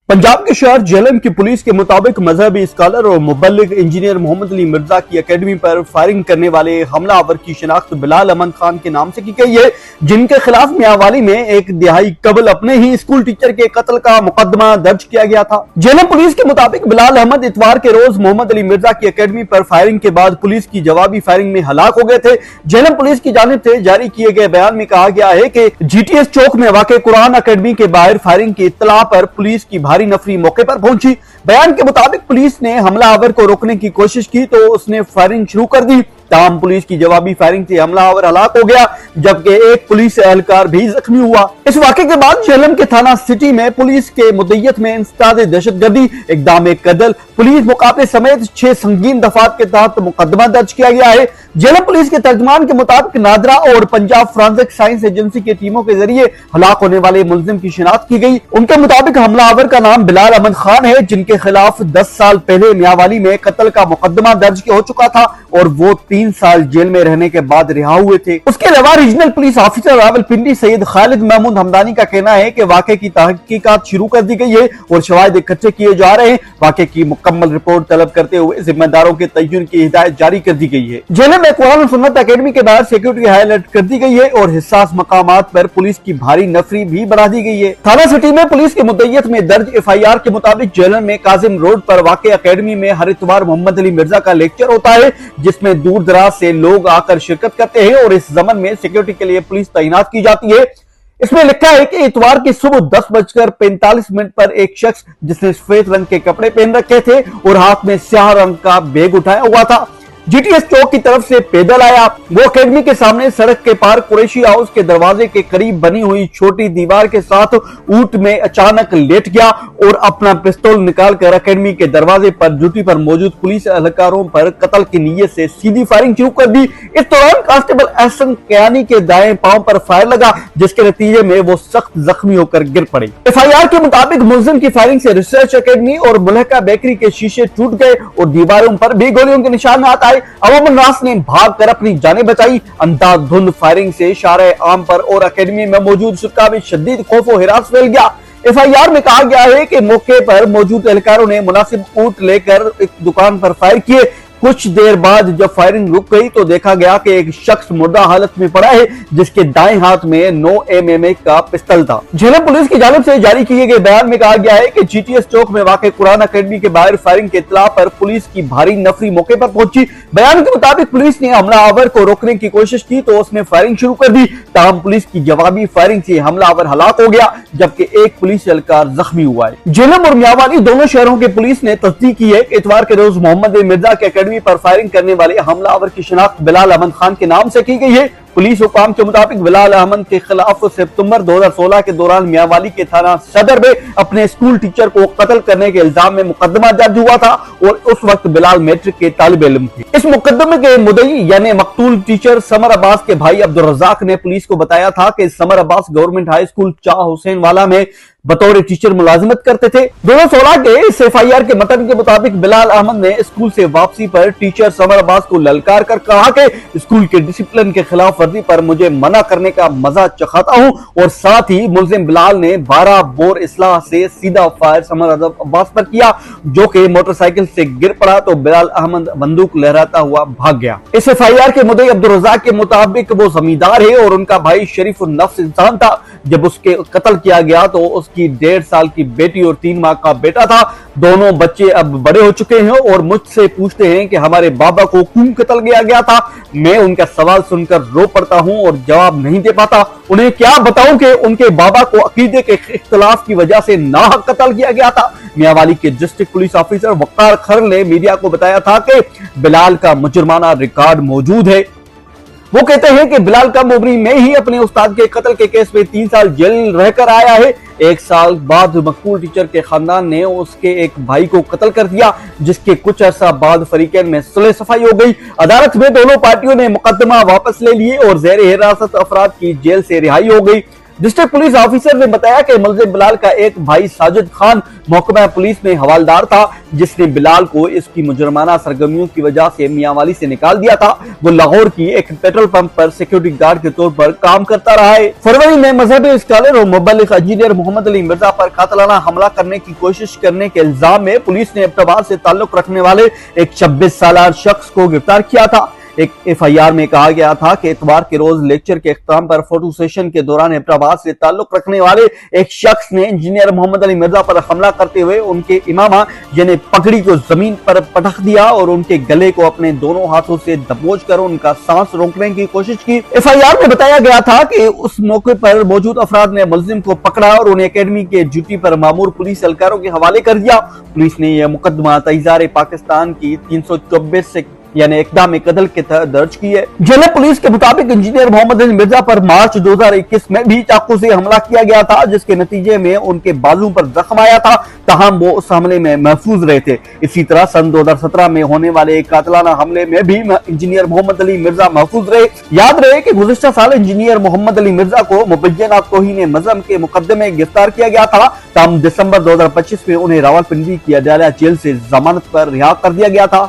पंजाब के शहर झेलम की पुलिस के मुताबिक मजहबी स्कॉलर और मुबल्लिग इंजीनियर मोहम्मद अली मिर्जा की एकेडमी पर फायरिंग करने वाले हमलावर की शिनाख्त बिलाल अहमद खान के नाम से की गई है, जिनके खिलाफ मियांवाली में एक दिहाई कबल अपने ही स्कूल टीचर के कत्ल का मुकदमा दर्ज किया गया था। झेलम पुलिस के मुताबिक बिलाल अहमद इतवार के रोज मोहम्मद अली मिर्जा की एकेडमी पर फायरिंग के बाद पुलिस की जवाबी फायरिंग में हलाक हो गए थे। झेलम पुलिस की जानिब से जारी किए गए बयान में कहा गया है कि जीटीएस चौक में वाक़े कुरान अकेडमी के बाहर फायरिंग की इत्तला पर पुलिस की भारी नफरी मौके पर पहुंची। बयान के मुताबिक पुलिस ने हमलावर को रोकने की कोशिश की तो उसने फायरिंग शुरू कर दी। ताहम पुलिस की जवाबी फायरिंग से हमलावर हलाक हो गया, जबकि एक पुलिस एहलकार भी जख्मी हुआ। इस वाक़े के बाद झेलम के थाना सिटी में पुलिस के मुद्दत में इंसदाद दहशतगर्दी इक़दाम कत्ल पुलिस मुकाबले समेत 6 संगीन दफात के तहत मुकदमा दर्ज किया गया है। झेलम पुलिस के तर्जमान के मुताबिक नादरा और पंजाब फोरेंसिक साइंस एजेंसी की टीमों के जरिए हलाक होने वाले मुलजिम की शिनाख्त की गई। उनके मुताबिक हमलावर का नाम बिलाल अहमद खान है, जिनके खिलाफ 10 साल पहले मियांवाली में कत्ल का मुकदमा दर्ज हो चुका था और वो 3 साल जेल में रहने के बाद रिहा हुए थे। उसके अलावा regional police officer Rawalpindi Syed Khalid Mahmood Hamdani का कहना है कि वाक़े की तहकीकात शुरू कर दी गई है और शवाहिद इकट्ठे किए जा रहे हैं। वाक़े की मुकम्मल रिपोर्ट तलब करते हुए जिम्मेदारों के तयन की हिदायत जारी कर दी गई है। झेलम में कुरान और सुन्नत अकेडमी के बाहर सिक्योरिटी हाई अलर्ट कर दी गई है और हिस्सास मकामात पर पुलिस की भारी नफरी भी बढ़ा दी गई है। थाना सिटी में पुलिस के मुद्दत में दर्ज FIR के मुताबिक झेलम में काजिम रोड पर वाक़े अकेडमी में हर इतवार मोहम्मद अली मिर्जा का लेक्चर होता है, जिसमें दूर दराज से लोग आकर शिरकत करते हैं और इस जमन में सिक्योरिटी के लिए पुलिस तैनात की जाती है। इसमें लिखा है कि इतवार की सुबह 10:45 पर एक शख्स जिसने सफेद रंग के कपड़े पहन रखे थे और हाथ में स्याह रंग का बैग उठाया हुआ था, जीटीएस चौक की तरफ से पैदल आया। वो अकेडमी के सामने सड़क के पार कुरैशी हाउस के दरवाजे के करीब बनी हुई छोटी दीवार के साथ ऊंट में अचानक लेट गया और अपना पिस्तौल निकालकर अकेडमी के दरवाजे पर ड्यूटी पर मौजूद पुलिस एहलकारों पर कत्ल की नीयत से सीधी फायरिंग शुरू कर दी। इस दौरान कांस्टेबल एहसन कयानी के दाएं पांव पर फायर लगा, जिसके नतीजे में वो सख्त जख्मी होकर गिर पड़े। FIR के मुताबिक मुलजिम की फायरिंग से रिसर्च अकेडमी और मुलहका बेकरी के शीशे टूट गए और दीवारों पर भी गोलियों के निशानात आए। अवामुल नास ने भागकर अपनी जानें बचाई। अंधाधुंध फायरिंग से शारे आम पर और अकेडमी में मौजूद सुरका में शदीद खौफ और हिरास फैल गया। FIR में कहा गया है कि मौके पर मौजूद एहलकारों ने मुनासिब ऊंट लेकर एक दुकान पर फायर किए। कुछ देर बाद जब फायरिंग रुक गई तो देखा गया कि एक शख्स मुर्दा हालत में पड़ा है, जिसके दाएं हाथ में 9 mm का पिस्तौल था। झेलम पुलिस की जानिब से जारी किए गए बयान में कहा गया है कि जीटीएस चौक में वाक़े कुरान अकेडमी के बाहर फायरिंग के इत्तला पर पुलिस की भारी नफरी मौके पर पहुंची। बयान के मुताबिक पुलिस ने हमलावर को रोकने की कोशिश की तो उसने फायरिंग शुरू कर दी। ताहम पुलिस की जवाबी फायरिंग से हमलावर हलाक हो गया, जबकि एक पुलिस एहलकार जख्मी हुआ है। झेलम और मियांवाली दोनों शहरों के पुलिस ने तस्दीक की है कि इतवार के रोज मोहम्मद अली मिर्जा के पर फायरिंग करने वाले हमलावर की शिनाख्त बिलाल अहमद खान के नाम से की गई है। पुलिस हुकाम के मुताबिक बिलाल अहमद के खिलाफ सितंबर 2016 के दौरान मियांवाली के थाना सदर में अपने स्कूल टीचर को कत्ल करने के इल्जाम में मुकदमा दर्ज हुआ था और उस वक्त बिलाल मैट्रिक के तालिब इल्म थे। इस मुकदमे के मुद्दई यानी मकतूल टीचर समर अब्बास के भाई अब्दुल रज़ाक ने पुलिस को बताया था कि summer Abbas government high school Shah Hussain वाला में बतौर टीचर मुलाजिमत करते थे। 2016 के इस FIR के मतन के मुताबिक बिलाल अहमद ने स्कूल से वापसी पर टीचर समर अब्बास को ललकार कर कहा कि स्कूल के डिसिप्लिन के खिलाफ वर्जी पर मुझे मना करने का मजा चखाता हूं और साथ ही मुलजिम बिलाल ने 12 बोर इस्लाह से सीधा फायर समर अब्बास पर किया, जो कि मोटरसाइकिल से गिर पड़ा तो बिलाल अहमद बंदूक लहराता हुआ भाग गया। इस FIR के मुद्दई अब्दुल रज़ाक के मुताबिक वो जमींदार है और उनका भाई शरीफ नफ्स इंसान था। जब उसके कत्ल किया गया तो उसकी 1.5 साल की बेटी और 3 माह का बेटा था। दोनों बच्चे अब बड़े हो चुके हैं और मुझसे पूछते हैं कि हमारे बाबा को क्यों कत्ल किया गया था। मैं उनका सवाल सुनकर रो पड़ता हूं और जवाब नहीं दे पाता। उन्हें क्या बताऊं कि उनके बाबा को अकीदे के इख्तिलाफ की वजह से नाहक कत्ल किया गया था। मियांवाली के डिस्ट्रिक्ट पुलिस ऑफिसर वकार खर ने मीडिया को बताया था कि बिलाल का मुजरमाना रिकॉर्ड मौजूद है। वो कहते हैं कि बिलाल कम उम्री में ही अपने उस्ताद के कत्ल के केस में 3 साल जेल रहकर आया है। 1 साल बाद मकबूल टीचर के खानदान ने उसके एक भाई को कत्ल कर दिया, जिसके कुछ अर्सा बाद फरीकैन में सुलह सफाई हो गई। अदालत में दोनों पार्टियों ने मुकदमा वापस ले लिए और ज़ेर हिरासत अफराद की जेल से रिहाई हो गई। डिस्ट्रिक्ट पुलिस ऑफिसर ने बताया कि मुलजिम बिलाल का एक भाई साजिद खान महकमा पुलिस में हवालदार था, जिसने बिलाल को इसकी मुजरमाना सरगर्मियों की वजह से मियांवाली से निकाल दिया था। वो लाहौर की एक पेट्रोल पंप पर सिक्योरिटी गार्ड के तौर पर काम करता रहा है। फरवरी में मजहबी स्कॉलर और मुबल्लिग इंजीनियर मोहम्मद अली मिर्जा पर कातिलाना हमला करने की कोशिश करने के इल्जाम में पुलिस ने एबटाबाद से ताल्लुक रखने वाले एक 26 साल शख्स को गिरफ्तार किया था। एक एफआईआर में कहा गया था कि इतवार के रोज लेक्चर के इख्तिताम पर फोटो सेशन के दौरान एबटाबाद से ताल्लुक रखने वाले एक शख्स ने इंजीनियर मोहम्मद अली मिर्जा पर हमला करते हुए उनके इमामा यानी पगड़ी को जमीन पर पटक दिया और उनके गले को अपने दोनों हाथों से दबोच कर उनका सांस रोकने की कोशिश की। एफआईआर में बताया गया था कि उस मौके पर मौजूद अफराद ने मुलजिम को पकड़ा और उन्हें अकेडमी के ड्यूटी पर मामूर पुलिस एहलकारों के हवाले कर दिया। पुलिस ने यह मुकदमा तईजार पाकिस्तान की 324 से यानी इक़दाम कत्ल के तहत दर्ज की है। जिला पुलिस के मुताबिक इंजीनियर मोहम्मद अली मिर्जा पर मार्च 2021 में भी चाकू से हमला किया गया था, जिसके नतीजे में उनके बाजू पर जख्म आया था, तहम वो उस हमले में महफूज रहे थे। इसी तरह सन 2017 में होने वाले एक कातिलाना हमले में भी इंजीनियर मोहम्मद अली मिर्जा महफूज रहे। याद रहे कि गुज़िश्ता साल इंजीनियर मोहम्मद अली मिर्जा को मुबय्यना तौहीन मज़हब के मुकदमे गिरफ्तार किया गया था। तहम दिसंबर 2025 में उन्हें रावलपिंडी की अदालत जेल से जमानत पर रिहा कर दिया गया था।